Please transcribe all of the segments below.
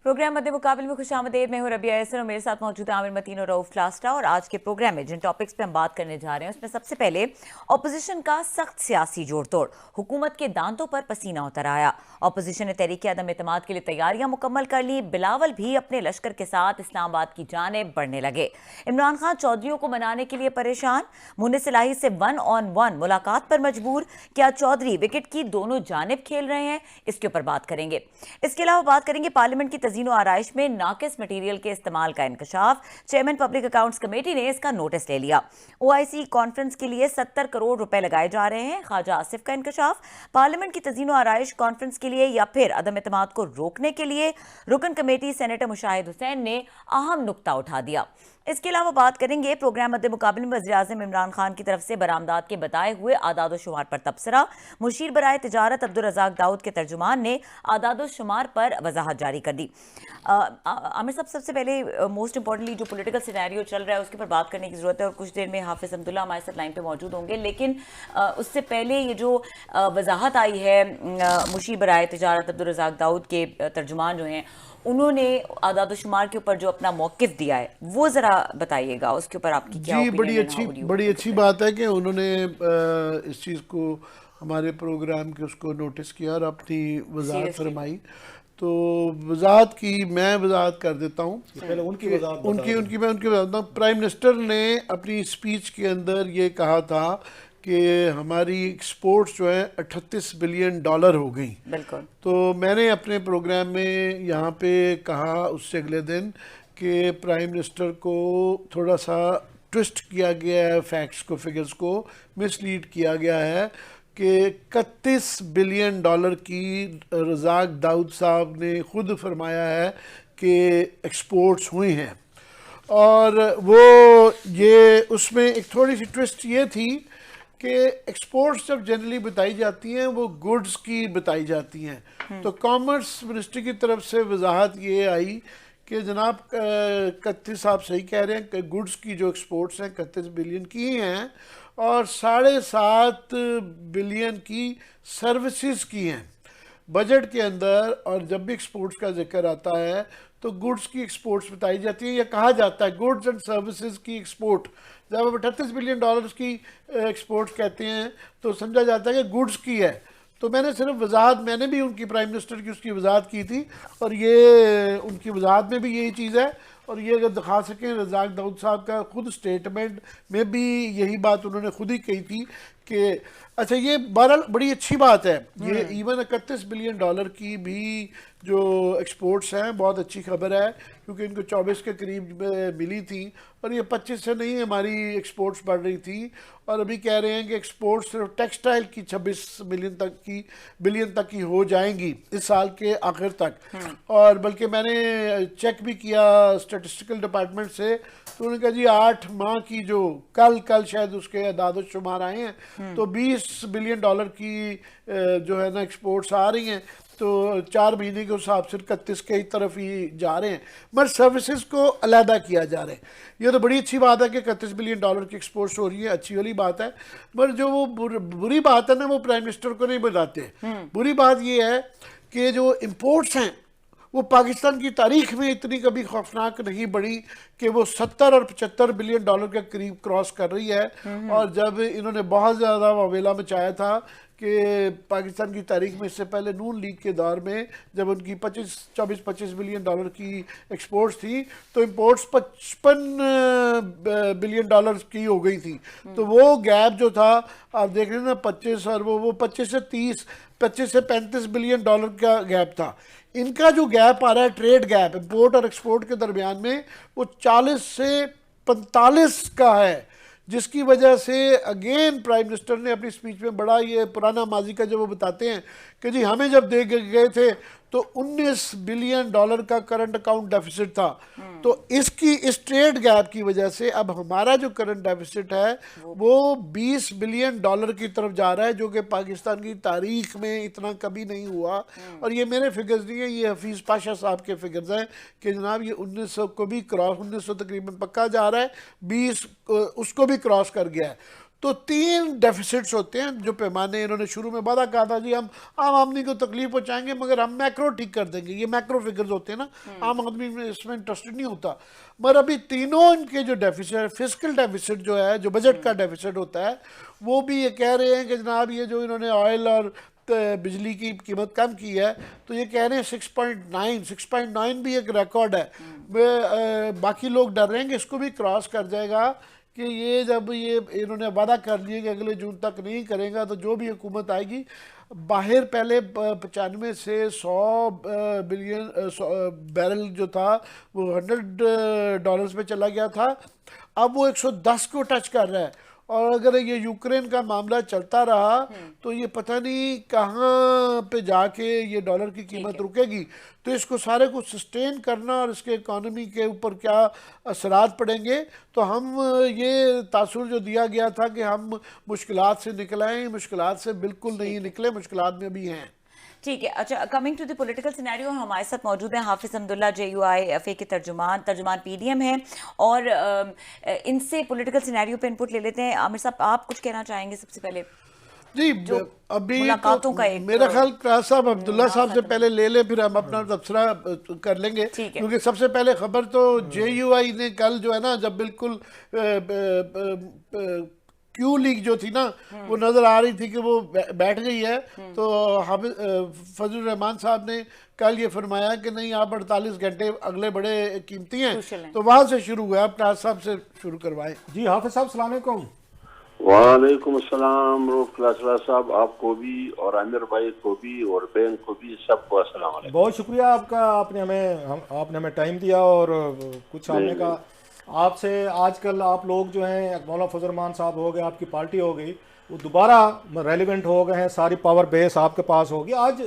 Programme मध्य मुकाबले में खुशामदीद। मैं हूं रबिया एहसन और मेरे साथ मौजूद है आमिर मतीन और रऊफ क्लास्टा। और आज के प्रोग्राम में जिन टॉपिक्स पे हम बात करने जा रहे हैं उसमें सबसे पहले ऑपोजिशन का सख्त सियासी जोड़तोड़, हुकूमत के दांतों पर पसीना उतर आया। ऑपोजिशन ने तहरीके अदम एतमाद के लिए तैयारियां मुकम्मल कर ली। बिलावल भी अपने लश्कर के साथ इस्लामाबाद की जानिब बढ़ने लगे। इमरान खान चौधरियों को मनाने के लिए परेशान, मुनिस इलाही से 1-on-1 मुलाकात पर मजबूर। क्या चौधरी विकेट की दोनों जानिब खेल रहे हैं? इसके ऊपर बात करेंगे। इसके अलावा बात करेंगे पार्लियामेंट की तज़ीन व आराइश में नाकिस मटीरियल के इस्तेमाल का इंकशाफ। चेयरमैन पब्लिक अकाउंट्स कमेटी ने इसका नोटिस ले लिया। OIC कॉन्फ्रेंस के लिए 70 करोड़ रुपए लगाए जा रहे हैं। ख्वाजा आसिफ का इंकशाफ। पार्लियामेंट की तज़ीन व आराइश कॉन्फ्रेंस के लिए या फिर अदम एतमाद को रोकने के लिए रुकन कमेटी सेनेटर मुशाहिद हुसैन ने अहम नुक्ता उठा दिया। इसके अलावा बात करेंगे प्रोग्राम मध्य मुकाबले में वज़ीर-ए-आज़म इमरान खान की तरफ से बरामदात के बताए हुए आदाद शुमार पर तबसरा। मुशीर बराए तिजारत अब्दुल रज़ाक दाऊद के तर्जुमान ने आदाद शुमार पर वजाहत जारी कर दी। आमिर साहब, सबसे पहले मोस्ट इंपॉर्टेंटली जो पॉलिटिकल सिनेरियो चल रहा है उसके ऊपर बात करने की ज़रूरत है और कुछ देर में हाफिज़ अब्दुल्ला हमारे साथ लाइन पे मौजूद होंगे। लेकिन उससे पहले ये जो वजाहत आई है मुशीर बराए तिजारत अब्दुल रज़ाक दाऊद के तर्जुमान जो हैं उन्होंने आदाद शुमार के ऊपर जो अपना मौक़िफ़ दिया है वो ज़रा बताइएगा, उसके ऊपर आपकी क्या जी, ओपिनियन है? बड़ी अच्छी बात है कि उन्होंने इस चीज़ को हमारे प्रोग्राम के उसको नोटिस किया और अपनी वजाहत फरमाई। तो वजाहत की मैं वजाहत कर देता हूँ। पहले उनकी वजाहत मैं उनकी वजाहत बताऊँ। प्राइम मिनिस्टर ने अपनी स्पीच के अंदर ये कहा था कि हमारी एक्सपोर्ट्स जो है 38 बिलियन डॉलर हो गई। बिल्कुल। तो मैंने अपने प्रोग्राम में यहाँ पे कहा उससे अगले दिन कि प्राइम मिनिस्टर को थोड़ा सा ट्विस्ट किया गया है, फैक्ट्स को, फिगर्स को मिसलीड किया गया है कि 31 बिलियन डॉलर की रज़ाक दाऊद साहब ने खुद फरमाया है कि एक्सपोर्ट्स हुई हैं। और वो ये उसमें एक थोड़ी सी ट्विस्ट ये थी कि एक्सपोर्ट्स जब जनरली बताई जाती हैं वो गुड्स की बताई जाती हैं। तो कॉमर्स मिनिस्ट्री की तरफ से वजाहत ये आई कि जनाब 31, आप सही कह रहे हैं कि गुड्स की जो एक्सपोर्ट्स हैं 31 बिलियन की हैं और 7.5 बिलियन की सर्विसेज की हैं बजट के अंदर। और जब भी एक्सपोर्ट्स का जिक्र आता है तो गुड्स की एक्सपोर्ट्स बताई जाती है या कहा जाता है गुड्स एंड सर्विसेज की एक्सपोर्ट। जब आप 38 बिलियन डॉलर्स की एक्सपोर्ट्स कहते हैं तो समझा जाता है कि गुड्स की है। तो मैंने सिर्फ वजाहत, मैंने भी उनकी प्राइम मिनिस्टर की उसकी वजाहत की थी और ये उनकी वजाहत में भी यही चीज़ है। और ये अगर दिखा सकें, रज़ाक दाऊद साहब का खुद स्टेटमेंट में भी यही बात उन्होंने खुद ही कही थी कि अच्छा, ये बहरहाल बड़ी अच्छी बात है। ये इवन 31 बिलियन डॉलर की भी जो एक्सपोर्ट्स हैं बहुत अच्छी खबर है, क्योंकि इनको 24 के करीब मिली थी और ये 25 से नहीं हमारी एक्सपोर्ट्स बढ़ रही थी। और अभी कह रहे हैं कि एक्सपोर्ट्स सिर्फ टेक्सटाइल की 26 बिलियन तक की हो जाएंगी इस साल के आखिर तक। और बल्कि मैंने चेक भी किया स्टैटिस्टिकल डिपार्टमेंट से, तो उन्होंने कहा जी 8 माह की जो कल शायद उसके अदाद शुमार आए हैं तो 20 बिलियन डॉलर की जो है ना एक्सपोर्ट्स आ रही हैं। तो 4 महीने के हिसाब से 31 के तरफ ही जा रहे हैं, मगर सर्विसेज को अलहदा किया जा रहा है। ये तो बड़ी अच्छी बात है कि 31 बिलियन डॉलर की एक्सपोर्ट्स हो रही है, अच्छी वाली बात है। मगर जो वो बुरी बात है ना, वो प्राइम मिनिस्टर को नहीं बताते। बुरी बात ये है कि जो इम्पोर्ट्स हैं वो पाकिस्तान की तारीख में इतनी कभी खौफनाक नहीं बढ़ी कि वो 70 और 75 बिलियन डॉलर के करीब क्रॉस कर रही है। और जब इन्होंने बहुत ज़्यादा वावेला मचाया था कि पाकिस्तान की तारीख में, इससे पहले नून लीग के दौर में जब उनकी 24-25 बिलियन डॉलर की एक्सपोर्ट्स थी तो इंपोर्ट्स 55 बिलियन डॉलर की हो गई थी। तो वो गैप जो था आप देख रहे हैं ना, 25 और वो 25 से 30, 25 से 35 बिलियन डॉलर का गैप था। इनका जो गैप आ रहा है, ट्रेड गैप इंपोर्ट और एक्सपोर्ट के दरमियान में, वो 40 से 45 का है, जिसकी वजह से अगेन प्राइम मिनिस्टर ने अपनी स्पीच में बड़ा ये पुराना माजी का जब वो बताते हैं कि जी हमें जब दे गए थे तो 19 बिलियन डॉलर का करंट अकाउंट डेफिसिट था। तो इस ट्रेड गैप की वजह से अब हमारा जो करंट डेफिसिट है वो 20 बिलियन डॉलर की तरफ जा रहा है, जो कि पाकिस्तान की तारीख में इतना कभी नहीं हुआ। और ये मेरे फिगर्स नहीं है, ये हफीज़ पाशा साहब के फिगर्स हैं कि जनाब ये 1900 को भी क्रॉस, 1900 तकरीबन पक्का जा रहा है, 20 उसको भी क्रॉस कर गया है। तो 3 डेफिसिट्स होते हैं जो पैमाने इन्होंने शुरू में वादा कहा था जी हम आम आदमी को तकलीफ पहुंचाएंगे मगर हम मैक्रो ठीक कर देंगे, ये मैक्रो फिगर्स होते हैं ना, आम आदमी में इसमें इंटरेस्टेड नहीं होता। मगर अभी तीनों इनके जो डेफिसिट, फिस्कल डेफिसिट जो है, जो बजट का डेफिसिट होता है, वो भी ये कह रहे हैं कि जनाब ये जो इन्होंने ऑयल और बिजली की कीमत कम की है तो ये कह रहे हैं 6.9 भी एक रिकॉर्ड है। बाकी लोग डर रहे हैं कि इसको भी क्रॉस कर जाएगा कि ये जब ये इन्होंने वादा कर लिए कि अगले जून तक नहीं करेगा तो जो भी हुकूमत आएगी बाहर पहले 95 से 100 बिलियन बैरल जो था वो $100 पे चला गया था, अब वो 110 को टच कर रहा है। और अगर ये यूक्रेन का मामला चलता रहा तो ये पता नहीं कहाँ पे जाके ये डॉलर की कीमत रुकेगी। तो इसको सारे को सस्टेन करना और इसके इकोनॉमी के ऊपर क्या असरात पड़ेंगे, तो हम ये तासुर जो दिया गया था कि हम मुश्किलात से निकल आए, मुश्किलात से बिल्कुल नहीं निकले, मुश्किलात में भी हैं। ठीक है। अच्छा, coming to the political scenario, हमारे साथ मौजूद हैं हाफिज अब्दुल्ला, JUIFA के तर्जुमान PDM हैं, और इनसे पॉलिटिकल सिनेरियो पे इनपुट ले लेते हैं। आमिर साहब, आप कुछ कहना चाहेंगे सबसे पहले? जी, अभी मुलाकातों का एक मेरा ख्याल क्रास साहब अब्दुल्ला साहब से पहले ले ले, फिर हम अपना तबसरा कर लेंगे, क्योंकि सबसे पहले खबर तो JUI ने कल जो है ना, जब बिल्कुल क्यू लीग जो थी ना वो नजर आ रही थी कि वो बैठ गई है, तो फजल रहमान साहब ने कल ये फरमाया कि नहीं आप 48 घंटे अगले बड़े कीमती हैं, तो वहां से शुरू हुआ। आप क्लास साहब से शुरू करवाएं। जी हाफिज साहब, अस्सलाम वालेकुम। वालेकुम अस्सलाम रूफ क्लासरा साहब, आपको भी और आमिर भाई को भी और बहन को भी सबको अस्सलाम वालेकुम। बहुत शुक्रिया आपका, आपने हमें टाइम दिया और कुछ हमने का आपसे। आजकल आप लोग जो हैं, मौलाना फजल रहमान साहब हो गए, आपकी पार्टी हो गई, वो दोबारा रेलिवेंट हो गए हैं, सारी पावर बेस आपके पास होगी। आज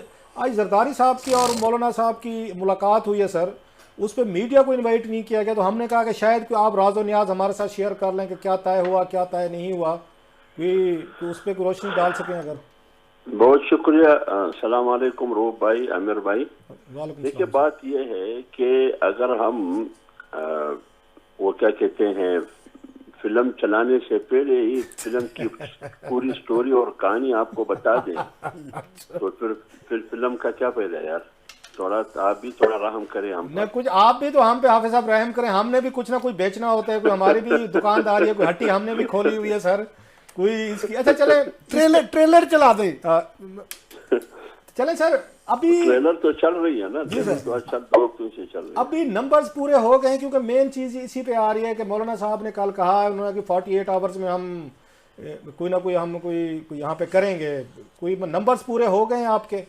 जरदारी साहब की और मौलाना साहब की मुलाकात हुई है सर, उस पर मीडिया को इनवाइट नहीं किया गया, तो हमने कहा कि शायद कि आप राज और न्याज हमारे साथ शेयर कर लें कि क्या तय हुआ क्या तय नहीं हुआ, कि उस पर रोशनी डाल सकें अगर। बहुत शुक्रिया। अस्सलाम वालेकुम रूफ भाई, आमिर भाई। देखिए, बात यह है कि अगर हम वो क्या कहते हैं, फिल्म चलाने से पहले ही फिल्म की पूरी स्टोरी और कहानी आपको बता दें तो फिर फिल्म का क्या फायदा यार। थोड़ा आप भी थोड़ा रहम करें हम न, कुछ आप भी तो हम पे हाफिज साहब रहम करें, हमने भी कुछ ना कुछ बेचना होता है, कोई हमारी भी दुकानदारी है, कोई हट्टी हमने भी खोली हुई है सर, कोई इसकी। अच्छा चले ट्रेलर चला दे। चले सर, अभी ट्रेलर तो चल रही है ना, तो अच्छा 2 दिन से चल रही है। अभी नंबर्स पूरे हो गए, क्योंकि मेन चीज इसी पे आ रही है कि मौलाना साहब ने कल कहा उन्होंने कि 48 आवर्स में हम कोई ना कोई हम कोई यहाँ पे करेंगे, कोई नंबर्स पूरे हो गए हैं आपके?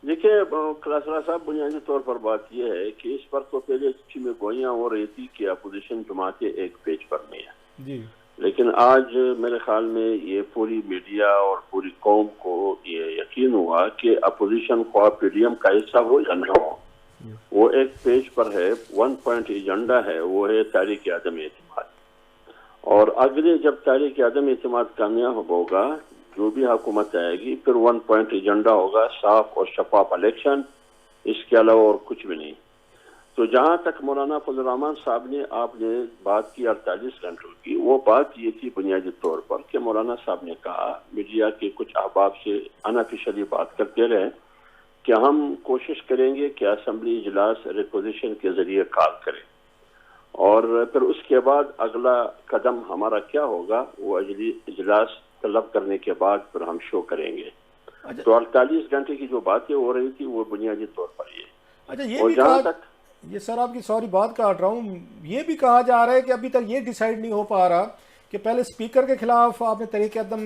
देखिए क्लासरा साहब, बुनियादी तौर पर बात यह है कि इस पर तो पहले में गोइयां हो रही थी कि अपोजिशन जमातें एक पेज पर नहीं है जी, लेकिन आज मेरे ख्याल में ये पूरी मीडिया और पूरी कौम को ये यकीन हुआ कि अपोजिशन ख्वाह PDM का हिस्सा हो या न हो, वो एक पेज पर है, 1 पॉइंट एजेंडा है, वो है तारीख अदम एतमाद। और अगले जब तारीख अदम एतमाद कामयाब होगा, जो भी हुकूमत आएगी, फिर 1 पॉइंट एजेंडा होगा, साफ और शफाफ इलेक्शन, इसके अलावा और कुछ भी नहीं। तो जहाँ तक मौलाना फजल रहमान साहब ने आपने बात की 48 घंटों की, वो बात ये थी बुनियादी तौर पर कि मौलाना साहब ने कहा, मीडिया के कुछ अहबाब से अनऑफिशियली बात करते रहे कि हम कोशिश करेंगे कि असेंबली इजलास रिपोजिशन के जरिए कॉल करें, और फिर उसके बाद अगला कदम हमारा क्या होगा वो इजलास तलब करने के बाद फिर हम शो करेंगे। तो 48 घंटे की जो बातें हो रही थी वो बुनियादी तौर पर ये। अच्छा, ये भी कहा, ये सर आपकी सॉरी बात काट रहा हूँ, ये भी कहा जा रहा है कि अभी तक ये डिसाइड नहीं हो पा रहा कि पहले स्पीकर के खिलाफ आपने तरीके अदम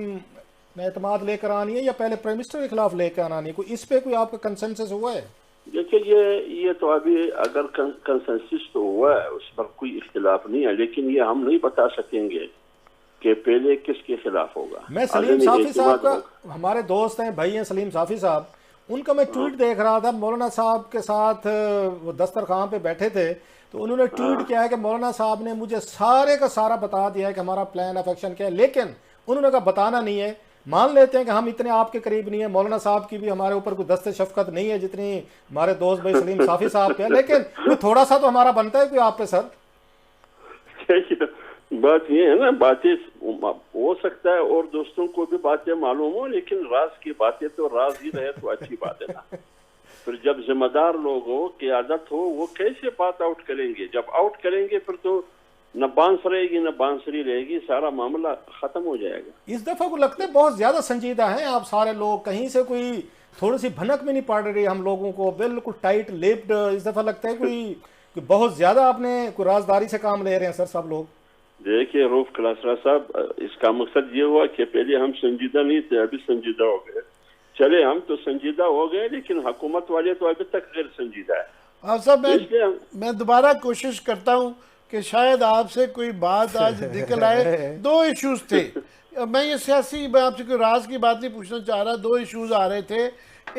एतमाद लेकर आनी है या पहले प्राइम मिनिस्टर के खिलाफ लेकर आनी है, कोई इस पे कोई आपका कंसेंसस हुआ है? देखिए, ये तो अभी अगर कंसेंसस तो हुआ है, उस पर कोई इख्तिलाफ नहीं है, लेकिन ये हम नहीं बता सकेंगे कि पहले किसके खिलाफ होगा। मैं सलीम साफी साहब का, हमारे दोस्त हैं, भाई हैं सलीम साफी साहब, उनका मैं ट्वीट देख रहा था, मौलाना साहब के साथ वो दस्तरखान पे बैठे थे, तो उन्होंने ट्वीट किया है कि मौलाना साहब ने मुझे सारे का सारा बता दिया है कि हमारा प्लान ऑफ एक्शन क्या है, लेकिन उन्होंने कहा बताना नहीं है। मान लेते हैं कि हम इतने आपके करीब नहीं है, मौलाना साहब की भी हमारे ऊपर कोई दस्ते शफकत नहीं है जितनी हमारे दोस्त भाई सलीम साफी साहब पे, लेकिन थोड़ा सा तो हमारा बनता है कोई आप पे सर। बात ये है ना, बातें हो सकता है और दोस्तों को भी बातें मालूम हो, लेकिन राज की बातें तो राज ही रहे तो अच्छी बात है ना। फिर जब जिम्मेदार लोग हो, क़यादत हो, वो कैसे बात आउट करेंगे? जब आउट करेंगे फिर तो न बांस रहेगी न बांसुरी रहेगी, सारा मामला खत्म हो जाएगा। इस दफा को लगता है बहुत ज्यादा संजीदा हैं आप सारे लोग, कहीं से कोई थोड़ी सी भनक भी नहीं पड़ रही हम लोगों को, बिल्कुल टाइट लिप्ड। इस दफा लगता है कोई बहुत ज्यादा आपने कोई राजदारी से काम ले रहे हैं सर सब लोग। देखिए रऊफ क्लासरा साहब, इसका मकसद ये हुआ कि पहले हम संजीदा नहीं थे, अभी संजीदा हो गए। चले हम तो संजीदा हो गए, लेकिन हुकूमत वाले तो अभी तक गैर संजीदा है। हाँ साहब, मैं दोबारा कोशिश करता हूँ कि शायद आपसे कोई बात आज निकल आए। दो इश्यूज थे, मैं ये सियासी, मैं आपसे कोई राज की बात नहीं पूछना चाह रहा, दो इश्यूज आ रहे थे।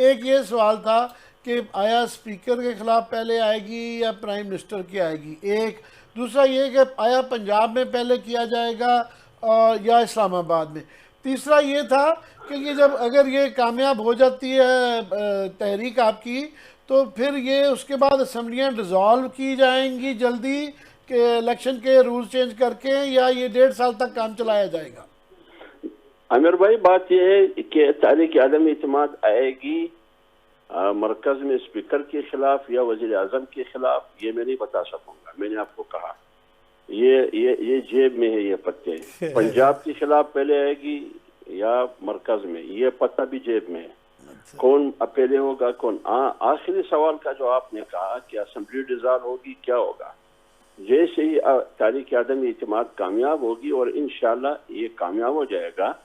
एक ये सवाल था कि आया स्पीकर के खिलाफ पहले आएगी या प्राइम मिनिस्टर की आएगी, एक दूसरा ये कि आया पंजाब में पहले किया जाएगा या इस्लामाबाद में, तीसरा ये था कि ये जब अगर ये कामयाब हो जाती है तहरीक आपकी, तो फिर ये उसके बाद असम्बलियाँ डिज़ोल्व की जाएंगी जल्दी के इलेक्शन के रूल चेंज करके, या ये 1.5 साल तक काम चलाया जाएगा? आमिर भाई, बात यह है कि तहरीक अदम इत्मीनान आएगी मरकज में स्पीकर के खिलाफ या वजीर आजम के खिलाफ, ये मैं नहीं बता सकूंगा। मैंने आपको कहा ये जेब में है ये पत्ते। पंजाब के खिलाफ पहले आएगी या मरकज में, ये पत्ता भी जेब में है। कौन पहले होगा कौन? आखिरी सवाल का जो आपने कहा कि असेंबली डिसॉल्व होगी, क्या होगा? जैसे ही तहरीक अदम इत्मीनान कामयाब होगी, और इंशाल्लाह ये कामयाब हो जाएगा,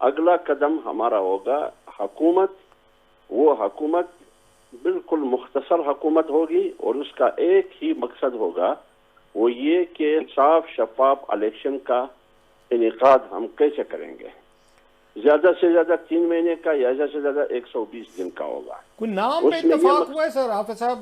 अगला कदम हमारा होगा हुकूमत। वो हुकूमत बिल्कुल मुख्तसर हुकूमत होगी, और उसका एक ही मकसद होगा, वो ये कि साफ शफाफ इलेक्शन का इनेकाद हम कैसे करेंगे। ज्यादा से ज्यादा 3 महीने का, या ज्यादा से ज्यादा 120 दिन का होगा। कोई नाम पे इत्तेफाक हुआ है सर हाफिज साहब?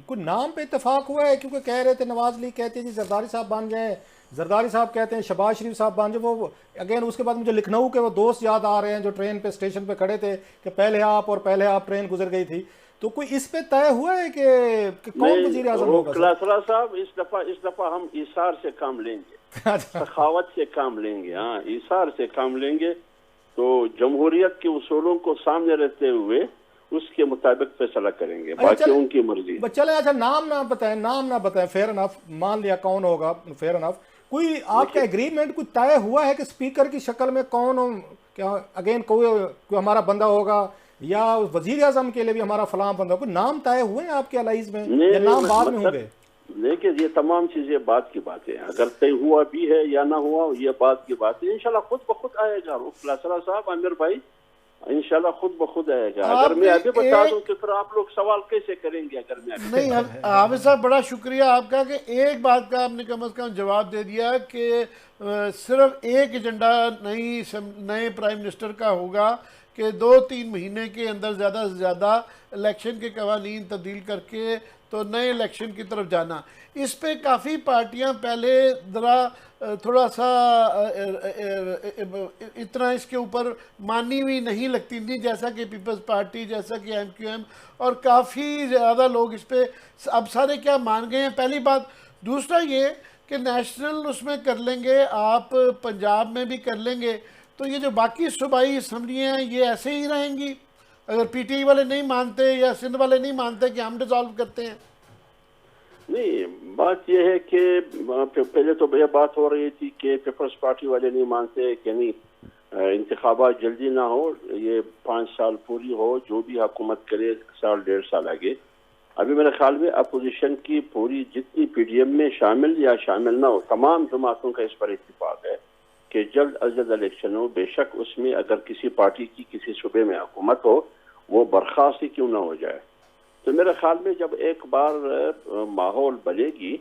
कोई नाम पे इत्तेफाक हुआ है? क्योंकि कह रहे थे नवाज लीग कहते हैं जी जरदारी साहब बन जाए, जरदारी साहब कहते हैं शहबाज शरीफ साहब बन जाए। वो अगेन उसके बाद मुझे लखनऊ के वो दोस्त याद आ रहे हैं जो ट्रेन पे स्टेशन पे खड़े थे कि पहले आप ट्रेन गुजर गई थी। तो कोई इस पे तय हुआ है कि कौन वजीर आजम होगा? क्लासरा साहब, इस दफा हम ईसार से काम लेंगे, सखावत से काम लेंगे। हाँ, ईसार से काम लेंगे, तो जमहूरियत के उसूलों को सामने रहते हुए उसके मुताबिक फैसला करेंगे, बाकी उनकी मर्जी। चले, अच्छा नाम ना बताएं, फेयर इनफ, मान लिया कौन होगा, फेयर इनफ। कोई आपका एग्रीमेंट कोई तय हुआ है कि स्पीकर की शक्ल में कौन, क्या अगेन कोई हमारा बंदा होगा, या वजीर आजम के लिए भी हमारा फलां बंदा? कोई नाम तय हुए हैं आपके अलाइज में, या नाम बाद में होंगे? देखिए, ये तमाम चीजें बात की बातें हैं। अगर तय हुआ भी है या ना हुआ, ये बात की बात है। इंशाल्लाह खुद ब खुद आएगा क्लासरा साहब, आमिर भाई, इंशाल्लाह खुद ब खुद आएगा। अगर मैं अभी बता दूं तो फिर आप लोग सवाल कैसे करेंगे? अगर मैं नहीं, हाफिज साहब बड़ा शुक्रिया आपका कि एक बात का आपने कम से कम जवाब दे दिया कि सिर्फ एक एजेंडा नए प्राइम मिनिस्टर का होगा कि 2-3 महीने के अंदर ज़्यादा से ज़्यादा इलेक्शन के कवानीन तब्दील करके तो नए इलेक्शन की तरफ जाना। इस पे काफ़ी पार्टियां पहले ज़रा थोड़ा सा इतना इसके ऊपर मानी हुई नहीं लगती थी, जैसा कि पीपल्स पार्टी, जैसा कि MQM, और काफ़ी ज़्यादा लोग इस पे अब सारे क्या मान गए हैं, पहली बात। दूसरा ये कि नेशनल उसमें कर लेंगे, आप पंजाब में भी कर लेंगे, तो ये जो बाकी सूबाई असम्बलियाँ हैं ये ऐसे ही रहेंगी अगर PTI वाले नहीं मानते या सिंध वाले नहीं मानते कि हम डिसॉल्व करते हैं? नहीं, बात यह है कि पहले तो यह बात हो रही थी कि पीपल्स पार्टी वाले नहीं मानते कि नहीं इंतखाबात जल्दी ना हो, ये 5 साल पूरी हो, जो भी हुकूमत करे 1.5 साल आगे। अभी मेरे ख्याल में अपोजिशन की पूरी जितनी PDM में शामिल या शामिल ना हो, तमाम जमातों का इस पर इत्तेफाक है कि जल्द अज जल्द इलेक्शन हो। बेशक उसमें अगर किसी पार्टी की किसी सूबे में हुकूमत हो, वो बर्खास्त ही क्यों ना हो जाए। तो मेरे ख्याल में जब एक बार माहौल बनेगी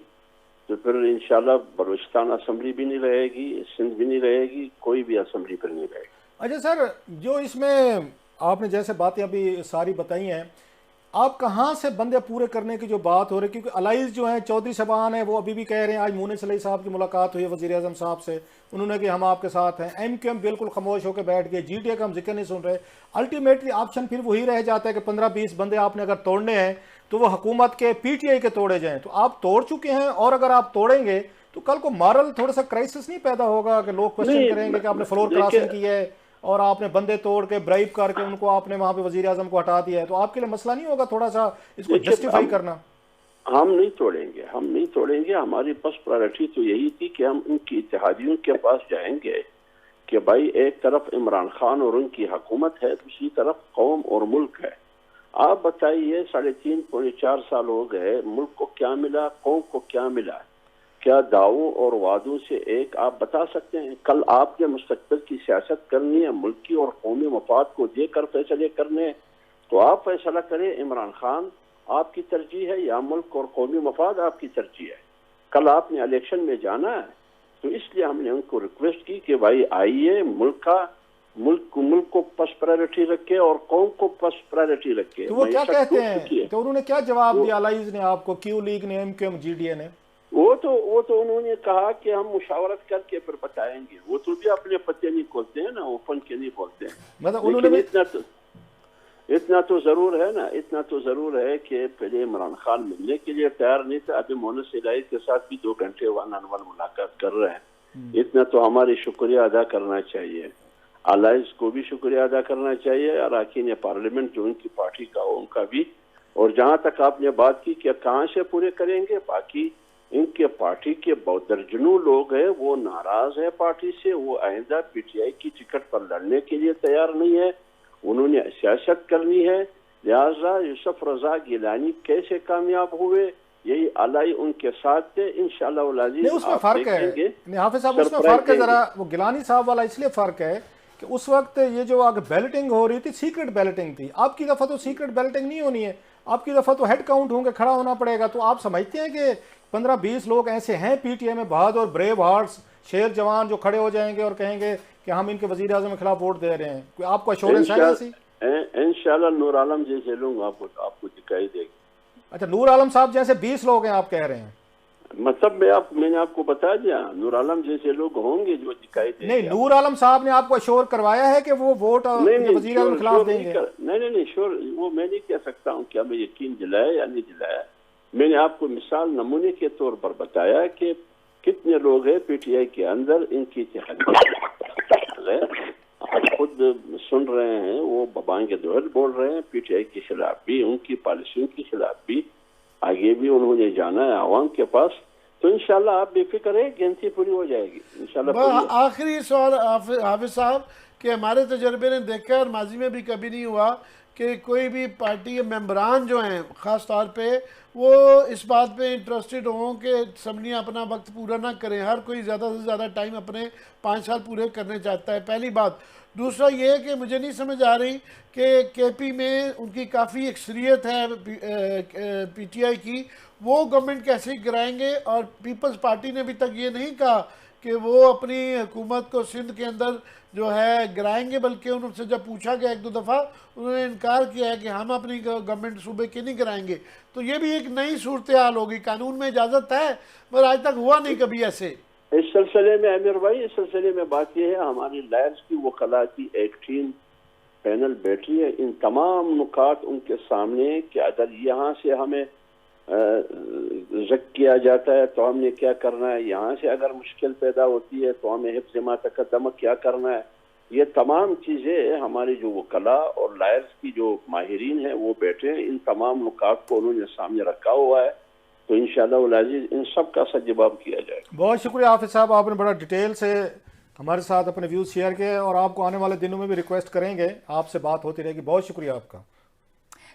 तो फिर इंशाल्लाह बलूचिस्तान असेंबली भी नहीं रहेगी, सिंध भी नहीं रहेगी, कोई भी असेंबली फिर नहीं रहेगी। अच्छा सर, जो इसमें आपने जैसे बातें अभी सारी बताई हैं, आप कहाँ से बंदे पूरे करने की जो बात हो रही है, क्योंकि अलाइज जो हैं चौधरी शबान है वो अभी भी कह रहे हैं, आज मूनिस अली साहब की मुलाकात हुई है वज़ीर आज़म साहब से, उन्होंने कि हम आपके साथ हैं। MQM बिल्कुल खामोश होकर बैठ गए, GTA का हम जिक्र नहीं सुन रहे। अल्टीमेटली ऑप्शन फिर वही रह जाता है कि 15-20 बंदे आपने अगर तोड़ने हैं तो वो हुकूमत के PTI के तोड़े जाएँ। तो आप तोड़ चुके हैं, और अगर आप तोड़ेंगे तो कल को मॉरल थोड़ा सा क्राइसिस नहीं पैदा होगा कि लोग क्वेश्चन करेंगे कि आपने फ्लोर क्रॉसिंग की है और आपने बंदे तोड़ के ब्राइब करके उनको आपने वहां पे वजीर आजम को हटा दिया है, तो आपके लिए मसला नहीं होगा थोड़ा सा इसको जस्टिफाई करना? हम नहीं तोड़ेंगे। हमारी फर्स्ट प्रायोरिटी तो यही थी कि हम उनकी इत्तेहादियों के पास जाएंगे कि भाई एक तरफ इमरान खान और उनकी हुकूमत है, दूसरी तरफ कौम और मुल्क है। आप बताइए 3.5 पौने 4 साल हो गए, मुल्क को क्या मिला, कौम को क्या मिला? क्या दावों और वादों से एक आप बता सकते हैं? कल आपने मुस्तकबिल की सियासत करनी है, मुल्क की और कौमी मफाद को देकर फैसले करने, तो आप फैसला करें इमरान खान आपकी तरजीह है या मुल्क और कौमी मफाद आपकी तरजीह है। कल आपने इलेक्शन में जाना है, तो इसलिए हमने उनको रिक्वेस्ट की कि भाई आइए मुल्क को फर्स्ट प्रायोरिटी रखे और कौम को फर्स्ट प्रायोरिटी रखे। तो वो क्या कहते हैं, तो उन्होंने क्या जवाब दिया अलाइज ने आपको, क्यू लीग ने, एमक्यूएम, जीडीए ने? वो तो उन्होंने कहा कि हम मुशावरत करके फिर बताएंगे। वो तो भी अपने पत्ते नहीं खोलते हैं ना, ओपन के नहीं बोलते हैं। मतलब उन्होंने इतना तो जरूर है ना, इतना तो जरूर है कि पहले इमरान खान मिलने के लिए तैयार नहीं था, अभी मोनस इलाही के साथ भी 2 घंटे वन ऑन वन मुलाकात कर रहे हैं। इतना तो हमारी शुक्रिया अदा करना चाहिए, अलाइज को भी शुक्रिया अदा करना चाहिए, अरकान पार्लियामेंट जो उनकी पार्टी का हो उनका भी। और जहाँ तक आपने बात की कि कहाँ से पूरे करेंगे, बाकी इनके पार्टी के बहुत दर्जनों लोग हैं वो नाराज है पार्टी से, वो आइंदा पीटीआई की टिकट पर लड़ने के लिए तैयार नहीं है, उन्होंने सियासत करनी है। लिहाजा यूसुफ रजा गिलानी कैसे कामयाब हुए, यही अलाई उनके साथ थे। इंशाअल्लाह उसमें फर्क है हाफिज साहब, उसमें फर्क है जरा, वो गिलानी साहब वाला इसलिए फर्क है कि उस वक्त ये जो आगे बैलेटिंग हो रही थी सीक्रेट बैलेटिंग थी। आपकी दफा तो सीक्रेट बैलेटिंग नहीं होनी है, आपकी दफा तो हेड काउंट होंगे, खड़ा होना पड़ेगा। तो आप समझते हैं कि 15-20 लोग ऐसे हैं पीटीआई में बहादुर ब्रेव हार्ट्स, शेर जवान, जो खड़े हो जाएंगे और कहेंगे कि हम इनके वजीर आजम के खिलाफ वोट दे रहे हैं? कोई आपको एश्योरेंस है ऐसी? इंशाल्लाह नूर आलम जैसे लोग आपको दिखाई देगी। अच्छा, नूर आलम साहब जैसे 20 लोग हैं आप कह रहे हैं? मतलब मैंने आपको बता दिया, नूर आलम जैसे लोग होंगे जो दिखाई देंगे। नहीं, नूर आलम साहब ने आपको अश्योर करवाया है कि वो वोट वजीर आजम के खिलाफ देंगे? नहीं श्योर वो मैं नहीं कह सकता हूँ क्या मैं यकीन दिलाया या नहीं दिलाया। मैंने आपको मिसाल नमूने के तौर पर बताया कि कितने लोग हैं पीटीआई के अंदर इनकी आज खुद सुन रहे हैं, वो बबांगे दोहर बोल रहे हैं पीटीआई के खिलाफ भी, उनकी पॉलिसियों के खिलाफ भी। आगे भी उन्होंने जाना है आवाम के पास, तो इंशाल्लाह आप बेफिक्र है, गिनती पूरी हो जाएगी इंशाल्लाह। आखिरी सवाल हाफिज साहब कि हमारे तजर्बे ने देखा और माजी में भी कभी नहीं हुआ कि कोई भी पार्टी के मेंबरान जो हैं ख़ास तौर पे वो इस बात पे इंटरेस्टेड हों कि सबने अपना वक्त पूरा ना करें। हर कोई ज़्यादा से ज़्यादा टाइम अपने 5 साल पूरे करने चाहता है, पहली बात। दूसरा ये है कि मुझे नहीं समझ आ रही कि केपी में उनकी काफ़ी अक्सरियत है पीटीआई की, वो गवर्नमेंट कैसे गिराएंगे? और पीपल्स पार्टी ने अभी तक ये नहीं कहा कि वो अपनी हुकूमत को सिंध के अंदर जो है गिराएंगे, बल्कि उनसे जब पूछा गया 1-2 दफ़ा उन्होंने इनकार किया है कि हम अपनी गवर्नमेंट सूबे की नहीं गिराएंगे। तो ये भी एक नई सूरत हाल होगी। कानून में इजाज़त है पर आज तक हुआ नहीं कभी ऐसे। इस सिलसिले में अमीर भाई, इस सिलसिले में बात यह है, हमारी लायर्स की वकला की एक टीम पैनल बैठी है, इन तमाम नुकात उनके सामने कि अगर यहाँ से हमें ज़क किया जाता है तो हमने क्या करना है, यहाँ से अगर मुश्किल पैदा होती है तो हमें हिफ्ज़ मा तक़द्दम क्या करना है। ये तमाम चीज़ें हमारी जो वकला और लायर्स की जो माहिरीन हैं वो बैठे हैं, इन तमाम नुकात को उन्होंने सामने रखा हुआ है, तो इंशाअल्लाह अज़ीज़ इन सब का सच जवाब किया जाएगा। बहुत शुक्रिया हाफिज़ साहब, आपने बड़ा डिटेल से हमारे साथ अपने व्यूज़ शेयर किए और आपको आने वाले दिनों में भी रिक्वेस्ट करेंगे, आपसे बात होती रहेगी। बहुत शुक्रिया आपका।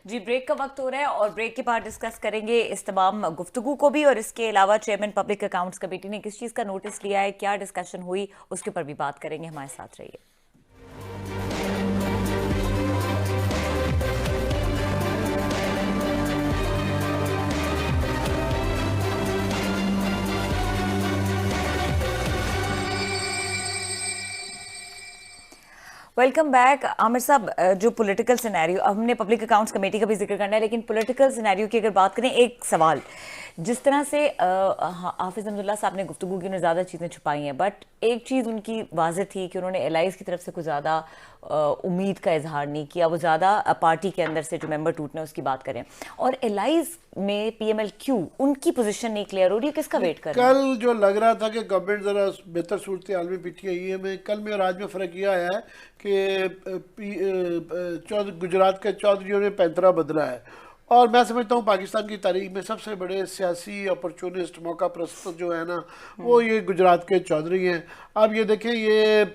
जी, ब्रेक का वक्त हो रहा है और ब्रेक के बाद डिस्कस करेंगे इस तमाम गुफ्तगू को भी, और इसके अलावा चेयरमैन पब्लिक अकाउंट्स कमेटी ने किस चीज़ का नोटिस लिया है, क्या डिस्कशन हुई, उसके ऊपर भी बात करेंगे। हमारे साथ रहिए। वेलकम बैक आमिर साहब। जो पॉलिटिकल सिनेरियो, हमने पब्लिक अकाउंट्स कमेटी का भी जिक्र करना है, लेकिन पॉलिटिकल सिनेरियो की अगर बात करें, एक सवाल, जिस तरह से हाफिज अब्दुल्ला साहब ने गुफ्तगू की, उन्होंने ज़्यादा चीज़ें छुपाई हैं, बट एक चीज़ उनकी वाज़ेह थी कि उन्होंने एलाइज की तरफ से कुछ ज़्यादा उम्मीद का इजहार नहीं किया। वो ज़्यादा पार्टी के अंदर से जो मेंबर टूटने उसकी बात करें, और एलाइज में PMLQ उनकी पोजीशन नहीं क्लियर हो रही है, किसका वेट कर रहे हैं? कल जो लग रहा था कि गवर्नमेंट ज़रा बेहतर सूरत हाल में पीछे आई है, मैं कल में और आज में फ़र्क यह आया है कि गुजरात के चौधरियों ने पैंतरा बदला है। और मैं समझता हूँ पाकिस्तान की तारीख में सबसे बड़े सियासी अपॉर्चुनिस्ट, मौका प्रस्त जो है ना, वो ये गुजरात के चौधरी हैं। अब ये देखें, ये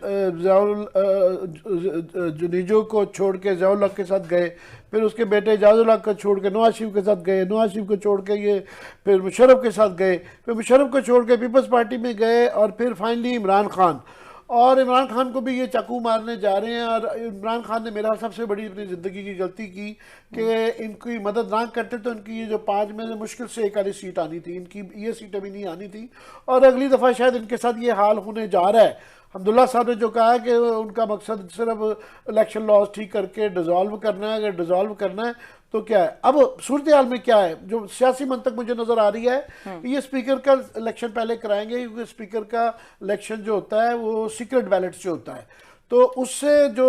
जुनीजो को छोड़ के ज़ियाउल हक के साथ गए, फिर उसके बेटे जाजुल हक को छोड़ के नवाज शरीफ के साथ गए, नवाज शरीफ को छोड़ के ये फिर मुशर्रफ के साथ गए, फिर मुशर्रफ को छोड़ के पीपल्स पार्टी में गए, और फिर फाइनली इमरान खान। और इमरान खान को भी ये चाकू मारने जा रहे हैं। और इमरान खान ने मेरा सबसे बड़ी अपनी ज़िंदगी की गलती की कि इनकी मदद ना करते तो इनकी ये जो 5 में से मुश्किल से एक आधी सीट आनी थी, इनकी ये सीटें भी नहीं आनी थी। और अगली दफ़ा शायद इनके साथ ये हाल होने जा रहा है। अब्दुल्ला साहब ने जो कहा है कि उनका मकसद सिर्फ इलेक्शन लॉज ठीक करके डिज़ोल्व करना है, अगर डिज़ोल्व करना है तो क्या है। अब सूरत हाल में क्या है, जो सियासी मंतक मुझे नज़र आ रही है कि ये स्पीकर का इलेक्शन पहले कराएंगे, क्योंकि स्पीकर का इलेक्शन जो होता है वो सीक्रेट बैलेट से होता है। तो उससे जो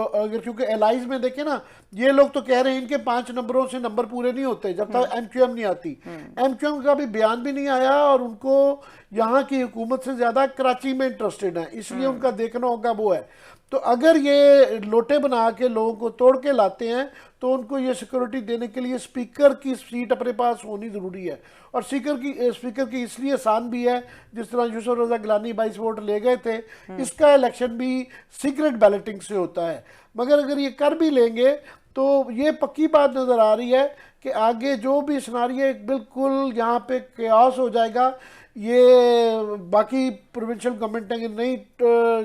अगर, क्योंकि एलाइज में देखें ना, ये लोग तो कह रहे हैं इनके 5 नंबरों से नंबर पूरे नहीं होते जब तक MQM नहीं आती। MQM का भी बयान भी नहीं आया, और उनको यहाँ की हुकूमत से ज़्यादा कराची में इंटरेस्टेड है, इसलिए उनका देखना होगा वो है। तो अगर ये लोटे बना के लोगों को तोड़ के लाते हैं तो उनको ये सिक्योरिटी देने के लिए स्पीकर की सीट अपने पास होनी ज़रूरी है। और स्पीकर की इसलिए आसान भी है, जिस तरह यूसुफ रज़ा गिलानी 22 वोट ले गए थे, इसका इलेक्शन भी सीक्रेट बैलेटिंग से होता है। मगर अगर ये कर भी लेंगे तो ये पक्की बात नज़र आ रही है कि आगे जो भी सिनारियो बिल्कुल यहाँ पे केओस हो जाएगा। ये बाकी प्रोविंशियल गवर्नमेंटें नहीं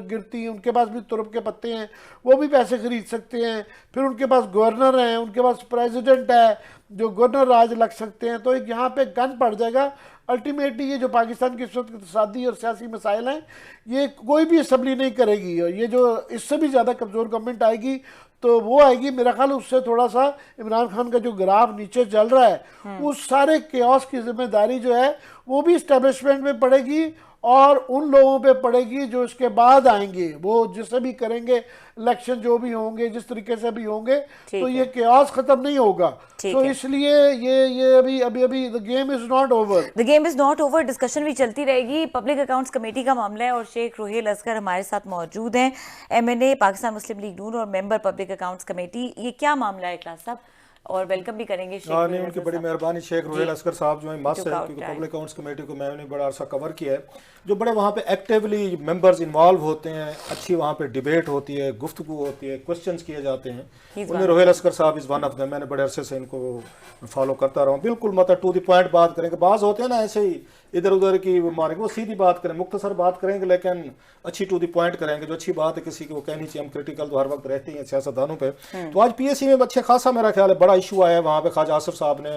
गिरती, उनके पास भी तुरप के पत्ते हैं, वो भी पैसे खरीद सकते हैं। फिर उनके पास गवर्नर हैं, उनके पास प्रेसिडेंट है, जो गवर्नर राज लग सकते हैं। तो एक यहाँ पे गन पड़ जाएगा। अल्टीमेटली ये जो पाकिस्तान के इस वक्त इक़्तिसादी और सियासी मसाइल हैं, ये कोई भी असम्बली नहीं करेगी। और ये जो इससे भी ज़्यादा कमज़ोर गवर्नमेंट आएगी तो वो आएगी, मेरा ख्याल उससे थोड़ा सा इमरान खान का जो ग्राफ नीचे चल रहा है, उस सारे केओस की जिम्मेदारी जो है वो भी इस्टेब्लिशमेंट में पड़ेगी, और उन लोगों पे पड़ेगी जो इसके बाद आएंगे। वो जिससे भी करेंगे इलेक्शन, जो भी होंगे, जिस तरीके से भी होंगे, तो ये केओस खत्म नहीं होगा। तो इसलिए ये अभी the game is not over, the game is not over. Discussion भी चलती रहेगी। पब्लिक अकाउंट्स कमेटी का मामला है, और शेख रोहेल असगर हमारे साथ मौजूद हैं, MNA पाकिस्तान मुस्लिम लीग नून और मेंबर पब्लिक अकाउंट्स कमेटी। ये क्या मामला है क्लास साहब, और वेलकम भी करेंगे शेख नहीं, उनकी बड़ी मेहरबानी। शेख रोहेल असगर साहब जो है मस्त है, क्योंकि पब्लिक अकाउंट्स कमेटी को मैंने बड़ा अरसा कवर किया है, जो बड़े वहाँ पे एक्टिवली मेंबर्स इन्वॉल्व होते हैं, अच्छी वहाँ पे डिबेट होती है, गुफ्तगू होती है, क्वेश्चंस किए जाते हैं। उनमें रोहेल असगर साहब इस वन ऑफ द, मैंने बड़े अरसे से इनको फॉलो करता रहा हूँ। बिल्कुल मतलब टू द पॉइंट बात करेंगे। बाज होते हैं ना ऐसे ही इधर उधर की मारेंगे, वो सीधी बात करें, मुख्तसर बात करेंगे, लेकिन अच्छी टू द पॉइंट करेंगे। जो अच्छी बात है किसी को कहनी चाहिए। हम क्रिटिकल तो हर वक्त रहते हैं सियासतदानों पे। तो आज PSC में अच्छे खासा मेरा ख्याल है बड़ा इशू आया है। वहाँ पे ख्वाजा आसिफ साहब ने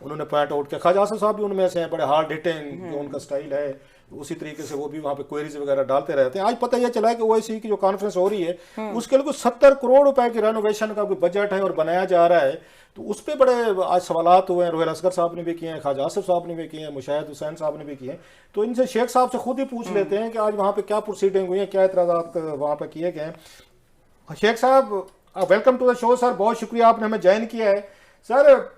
उन्होंने पॉइंट आउट किया। ख्वाजा आसिफ साहब भी उनमें से हैं, बड़े हार्ड हिटिंग जो उनका स्टाइल है, उसी तरीके से वो भी वहाँ पे क्वेरीज वगैरह डालते रहते हैं। आज पता यह चला है कि OIC की जो कॉन्फ्रेंस हो रही है उसके लिए 70 करोड़ रुपए की रेनोवेशन का कोई बजट है और बनाया जा रहा है। तो उस पर बड़े आज सवालात हुए हैं। रोहेल असगर साहब ने भी किए हैं, ख्वाजा आसिफ साहब ने भी किए हैं, मुशाहिद हुसैन साहब ने भी किए हैं। तो इनसे शेख साहब से खुद ही पूछ लेते हैं कि आज वहाँ पे क्या प्रोसीडिंग हुई है, क्या एतराज़ात वहाँ पे किए गए हैं। शेख साहब welcome to the show sir, बहुत शुक्रिया आपने हमें ज्वाइन किया है। सर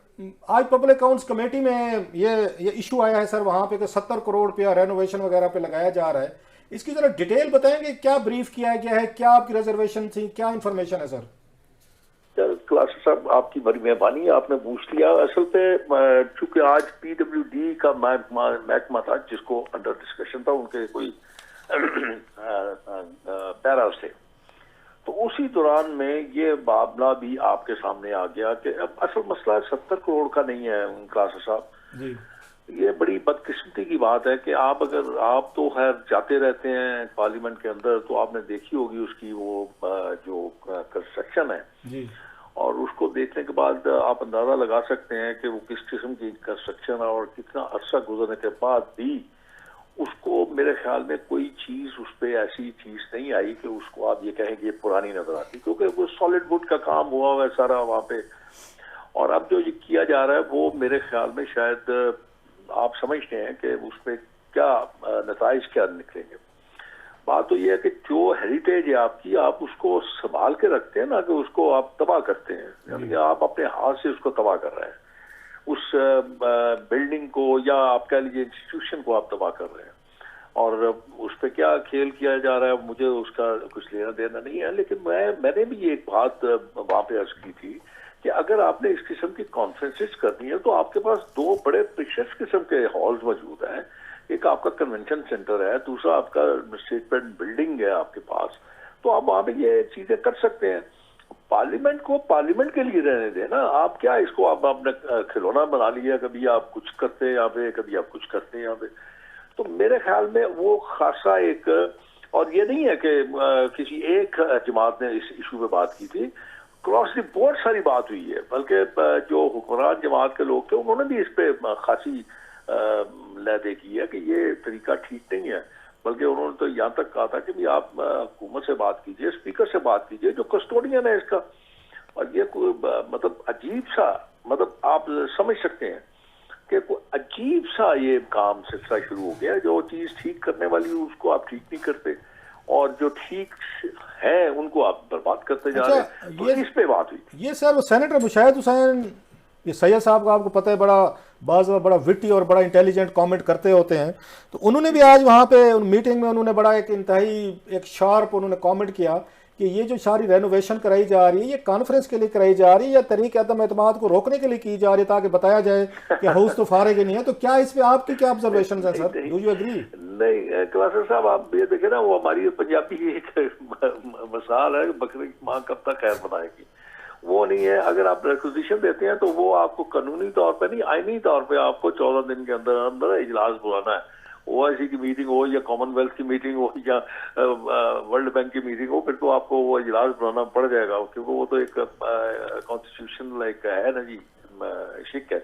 आज पब्लिक अकाउंट्स कमेटी में ये इशू आया है सर, वहाँ पे 70 करोड़ रुपया रेनोवेशन वगैरह पे लगाया जा रहा है। इसकी जरा डिटेल बताएंगे, क्या ब्रीफ किया गया है, क्या आपकी रिजर्वेशन थी, क्या इन्फॉर्मेशन है सर? क्लास साहब आपकी बड़ी मेहरबानी, आपने पूछ लिया। असल पे चूंकि आज PWD का महकमा था जिसको अंडर डिस्कशन था, उनके कोई पैरा से, तो उसी दौरान में ये मामला भी आपके सामने आ गया कि अब असल मसला 70 करोड़ का नहीं है क्लास साहब जी। ये बड़ी बदकिस्मती की बात है कि आप तो खैर जाते रहते हैं पार्लियामेंट के अंदर, तो आपने देखी होगी उसकी वो जो कंस्ट्रक्शन है जी, और उसको देखने के बाद आप अंदाजा लगा सकते हैं कि वो किस किस्म की कंस्ट्रक्शन है, और कितना अरसा गुजरने के बाद भी उसको मेरे ख्याल में कोई चीज उस पर ऐसी चीज नहीं आई कि उसको आप ये कहें कि ये पुरानी नजर आती, क्योंकि वो सॉलिड वुड का काम हुआ हुआ है सारा वहाँ पे। और अब जो ये किया जा रहा है वो मेरे ख्याल में शायद आप समझते हैं कि उस पर क्या नताइज क्या निकलेंगे। बात तो ये है कि जो हेरिटेज है आपकी, आप उसको संभाल के रखते हैं ना, कि उसको आप तबाह करते हैं, यानी कि आप अपने हाथ से उसको तबाह कर रहे हैं। उस बिल्डिंग को या आप कह लीजिए इंस्टीट्यूशन को आप तबाह कर रहे हैं। और उस पर क्या खेल किया जा रहा है मुझे उसका कुछ लेना देना नहीं है, लेकिन मैंने भी एक बात वहाँ पे अर्ज की थी कि अगर आपने इस किस्म की कॉन्फ्रेंसेस करनी है तो आपके पास दो बड़े प्रीशियस किस्म के हॉल्स मौजूद हैं। एक आपका कन्वेंशन सेंटर है, दूसरा आपका स्टेटमेंट बिल्डिंग है आपके पास, तो आप वहाँ पे ये चीजें कर सकते हैं। पार्लियामेंट को पार्लियामेंट के लिए रहने दें ना, आप क्या इसको आप आपने खिलौना बना लिया, कभी आप कुछ करते हैं यहाँ पे, कभी आप कुछ करते हैं यहाँ पे। तो मेरे ख्याल में वो खासा एक, और ये नहीं है कि किसी एक जमात ने इस इशू पे बात की थी, क्रॉस द बोर्ड सारी बात हुई है, बल्कि जो हुक्मरान जमात के लोग थे उन्होंने भी इस पे खासी लहदे की है कि ये तरीका ठीक नहीं है। बल्कि उन्होंने तो यहाँ तक कहा था कि भी आप हुकूमत से बात कीजिए, स्पीकर से बात कीजिए जो कस्टोडियन है इसका। और ये कोई मतलब अजीब सा, मतलब आप समझ सकते हैं कि कोई अजीब सा ये काम सिलसिला शुरू हो गया। जो चीज ठीक करने वाली है उसको आप ठीक नहीं करते, और जो ठीक है उनको आप बर्बाद करते जा रहे हैं। तो इस पे बात हुई। ये सर सेनेटर मुशाहिद हुसैन, ये सैयद साहब का आपको पता है बड़ा विटी और बड़ा इंटेलिजेंट कमेंट करते होते हैं, तो उन्होंने भी आज वहाँ पे मीटिंग में उन्होंने बड़ा एक इंतहाई एक शार्प उन्होंने कमेंट किया कि ये जो सारी रेनोवेशन कराई जा रही है ये कॉन्फ्रेंस के लिए कराई जा रही है या तरीके अदम एतमाद को रोकने के लिए की जा रही है, ताकि बताया जाए कि हाउस तो फारिग नहीं है। तो क्या इस पे आपकी क्या ऑब्जर्वेशन है सर, डू यू एग्री? नहीं क्लासर साहब, आप ये देखे ना, वो हमारी पंजाबी एक मिसाल है, बकरे की माँ कब तक खैर बनाएगी, वो नहीं है। अगर आप रिक्विजिशन देते हैं तो वो आपको कानूनी तौर पे नहीं, आईनी तौर पे आपको 14 दिन के अंदर अंदर इजलास बुलाना है। ओआईसी की मीटिंग हो या कॉमनवेल्थ की मीटिंग हो या वर्ल्ड बैंक की मीटिंग हो, फिर तो आपको वो इजलास बुलाना पड़ जाएगा, क्योंकि वो तो एक कॉन्स्टिट्यूशन लाइक है ना जी, शिक है।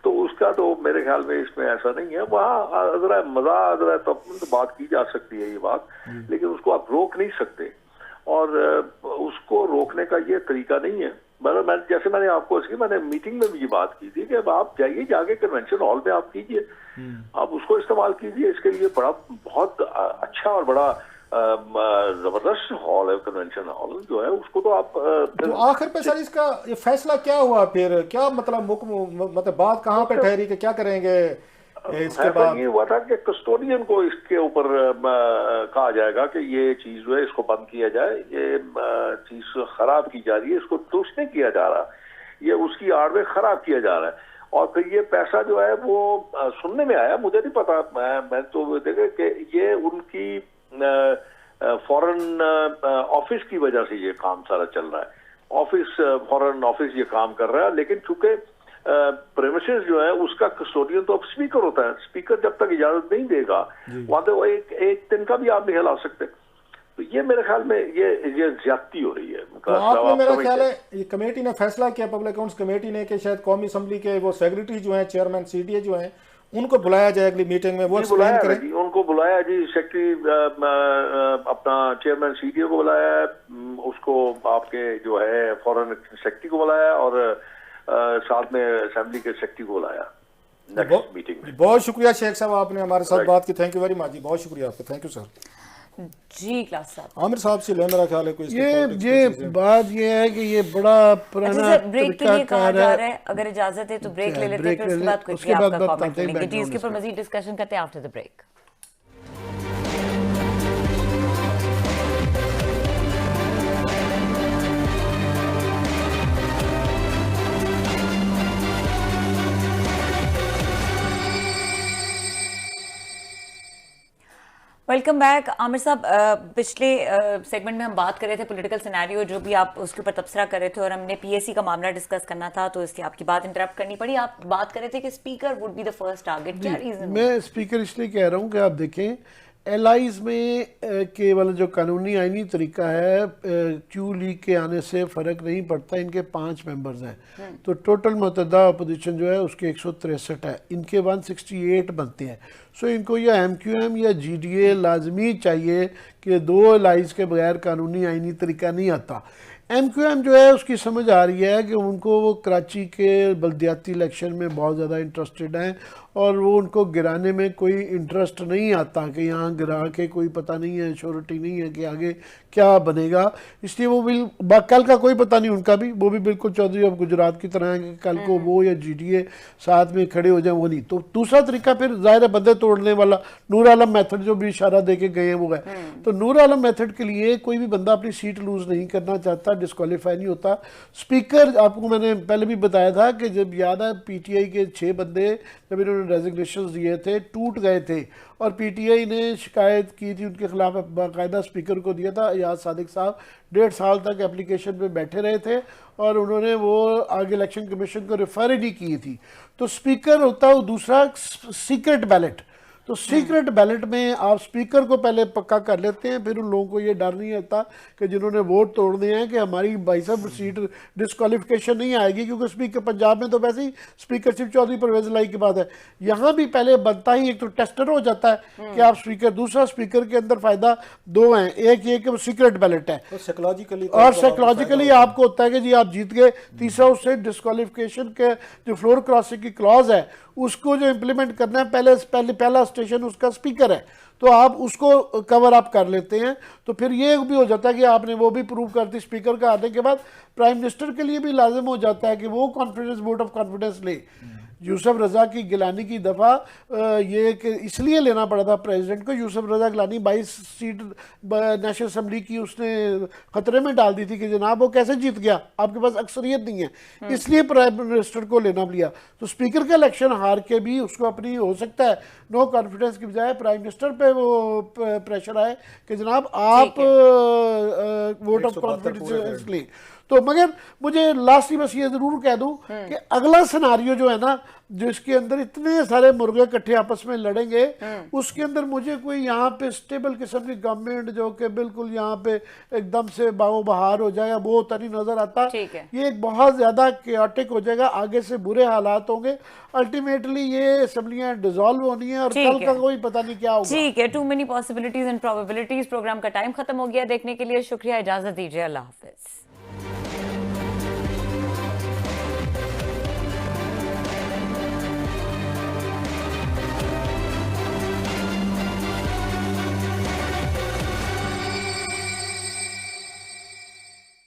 तो उसका तो मेरे ख्याल में इसमें ऐसा नहीं है। वहाँ जरा मजा जरा तो बात की जा सकती है ये बात, लेकिन उसको आप रोक नहीं सकते, और उसको रोकने का ये तरीका नहीं है। मतलब जैसे मैंने आपको मैंने मीटिंग में भी ये बात की थी कि अब आप जाइए, जाके कन्वेंशन हॉल में आप कीजिए, आप उसको इस्तेमाल कीजिए। इसके लिए बड़ा बहुत अच्छा और बड़ा जबरदस्त हॉल है कन्वेंशन हॉल जो है, उसको तो आप तो आखिर पे सर इसका ये फैसला क्या हुआ फिर, क्या मतलब बात कहाँ पे ठहरी कि क्या करेंगे इसके बाद? ये हुआ था कि कस्टोडियन को इसके ऊपर कहा जाएगा कि ये चीज जो है इसको बंद किया जाए, ये चीज खराब की जा रही है, इसको दुरुस्त नहीं किया जा रहा, ये उसकी आड़ में खराब किया जा रहा है। और फिर ये पैसा जो है वो सुनने में आया, मुझे नहीं पता, मैं तो देखा कि ये उनकी फॉरेन ऑफिस की वजह से ये काम सारा चल रहा है। ऑफिस फॉरेन ऑफिस ये काम कर रहा है, लेकिन चूंकि प्रेमिसेस जो है उसका कस्टोडियन तो अब स्पीकर होता है। स्पीकर जब तक इजाजत नहीं देगा वहां तो एक दिन का भी आप नहीं हिला सकते। तो ये मेरे ख्याल में ये ज्यादती हो रही है। तो आपने मेरा ख्याल है ये कमेटी ने फैसला किया, पब्लिक अकाउंट्स कमेटी ने, कि शायद कौमी असम्बली के वो सेक्रेटरी जो है, चेयरमैन सीडीए जो है, उनको बुलाया जाए अगली मीटिंग में, वो बुलाया जी, उनको बुलाया जी, सेक्रेटरी अपना चेयरमैन सीडीए को बुलाया, उसको आपके जो है फॉरेन सेक्रेटरी को बुलाया, और साथ में असेंबली के सेक्रेटरी को बुलाया नेक्स्ट मीटिंग में। बहुत शुक्रिया शेख साहब, आपने हमारे साथ बात की, thank you very much ji, बहुत शुक्रिया आपका, थैंक यू सर। जी क्लास साहब, आमिर साहब से मेरा ख्याल है कोई ये बात ये है कि ये बड़ा पुराना ब्रेक के लिए कहा जा रहा है, अगर इजाजत है तो ब्रेक ले लेते हैं, फिर उसके बाद क्विकली आपका कमेंट लेंगे जी, इसके ऊपर मजीद डिस्कशन करते हैं after the break. Welcome back. Aamir साहब, पिछले सेगमेंट में हम बात कर रहे थे पॉलिटिकल सिनेरियो, जो भी आप उसके ऊपर तबसरा कर रहे थे, और हमने पीएससी का मामला डिस्कस करना था, तो इसलिए आपकी बात इंटरप्ट करनी पड़ी। आप बात कर रहे थे कि speaker would be the first target, क्या रीजन? मैं स्पीकर इसलिए कह रहा हूँ कि आप देखें एलाइज में केवल जो कानूनी आईनी तरीका है, क्यू लीग के आने से फ़र्क नहीं पड़ता। इनके 5 मेंबर्स हैं, तो टोटल मुतहदा अपोजिशन जो है उसके 163 है, इनके 168 बनते हैं। सो इनको या MQM या GDA लाजमी चाहिए कि 2 एलाइज के बगैर कानूनी आईनी तरीका नहीं आता। MQM जो है उसकी समझ आ रही है कि उनको वो कराची के बल्दियाती इलेक्शन में बहुत ज़्यादा इंटरेस्टेड हैं और वो उनको गिराने में कोई इंटरेस्ट नहीं आता कि यहाँ गिरा के कोई पता नहीं है, श्योरिटी नहीं है कि आगे क्या बनेगा, इसलिए वो कल का कोई पता नहीं उनका भी, वो भी बिल्कुल चौधरी ऑफ गुजरात की तरह है कि कल को वो या GDA साथ में खड़े हो जाए, वो नहीं। तो दूसरा तरीका फिर ज़ाहिर है बंदे तोड़ने वाला नूर आलम मेथड जो भी इशारा दे के गए हैं वो है। तो नूर आलम मेथड के लिए कोई भी बंदा अपनी सीट लूज नहीं करना चाहता, डिस्क्वालीफाई नहीं होता। स्पीकर आपको मैंने पहले भी बताया था कि जब याद है PTI के 6 बंदे जब इन्होंने रेजिग्नेशन दिए थे टूट गए थे और PTI ने शिकायत की थी उनके खिलाफ, बाकायदा स्पीकर को दिया था। याद सादिक साहब 1.5 साल तक एप्लीकेशन पे बैठे रहे थे और उन्होंने वो आगे इलेक्शन कमीशन को रेफर ही नहीं की थी। तो स्पीकर होता है दूसरा सीक्रेट बैलेट। तो सीक्रेट बैलेट में आप स्पीकर को पहले पक्का कर लेते हैं, फिर उन लोगों को ये डर नहीं होता कि जिन्होंने वोट तोड़ दिए हैं कि हमारी भाई साहब सीट डिस्क्वालिफिकेशन नहीं आएगी, क्योंकि स्पीकर पंजाब में तो वैसे ही स्पीकर सिर्फ चौधरी परवेज लाई की बात है। यहाँ भी पहले बनता ही एक तो टेस्टर हो जाता है कि आप स्पीकर, दूसरा स्पीकर के अंदर फायदा 2 हैं, एक ये कि वो सीक्रेट बैलेट है और साइकोलॉजिकली आपको होता है कि जी आप जीत गए। तीसरा उससे डिस्क्वालिफिकेशन के जो फ्लोर क्रॉसिंग की क्लॉज है उसको जो इम्प्लीमेंट करना है, पहला स्टेशन उसका स्पीकर है, तो आप उसको कवर अप कर लेते हैं। तो फिर ये भी हो जाता है कि आपने वो भी प्रूव कर दी। स्पीकर का आने के बाद प्राइम मिनिस्टर के लिए भी लाजिम हो जाता है कि वो कॉन्फिडेंस वोट ऑफ कॉन्फिडेंस ले। यूसुफ रजा की गिलानी की दफ़ा ये कि इसलिए लेना पड़ा था प्रेसिडेंट को, यूसुफ रजा गिलानी 22 सीट नेशनल असम्बली की उसने खतरे में डाल दी थी कि जनाब वो कैसे जीत गया, आपके पास अक्सरियत नहीं है, इसलिए प्राइम मिनिस्टर को लेना लिया। तो स्पीकर का इलेक्शन हार के भी उसको अपनी हो सकता है नो कॉन्फिडेंस की बजाय प्राइम मिनिस्टर पे वो प्रेशर आए कि जनाब आप वोट ऑफ कॉन्फिडेंस लें। तो मगर मुझे लास्टली बस ये जरूर कह दूं कि अगला सिनारियो जो है ना, जिसके अंदर इतने सारे मुर्गे इकट्ठे आपस में लड़ेंगे, उसके अंदर मुझे कोई यहाँ पे स्टेबल किस्म की गवर्नमेंट जो कि बिल्कुल यहाँ पे एकदम से बाओ बहार हो जाएगा वो तो नहीं नजर आता। ये एक बहुत ज्यादा केओटिक हो जाएगा, आगे से बुरे हालात होंगे, अल्टीमेटली ये असेंबलियां डिसॉल्व होनी है और कल का कोई पता नहीं क्या होगा। ठीक है, too many possibilities and probabilities. Programme का टाइम खत्म हो गया। देखने के लिए शुक्रिया, इजाजत दीजिए, अल्लाह हाफिज।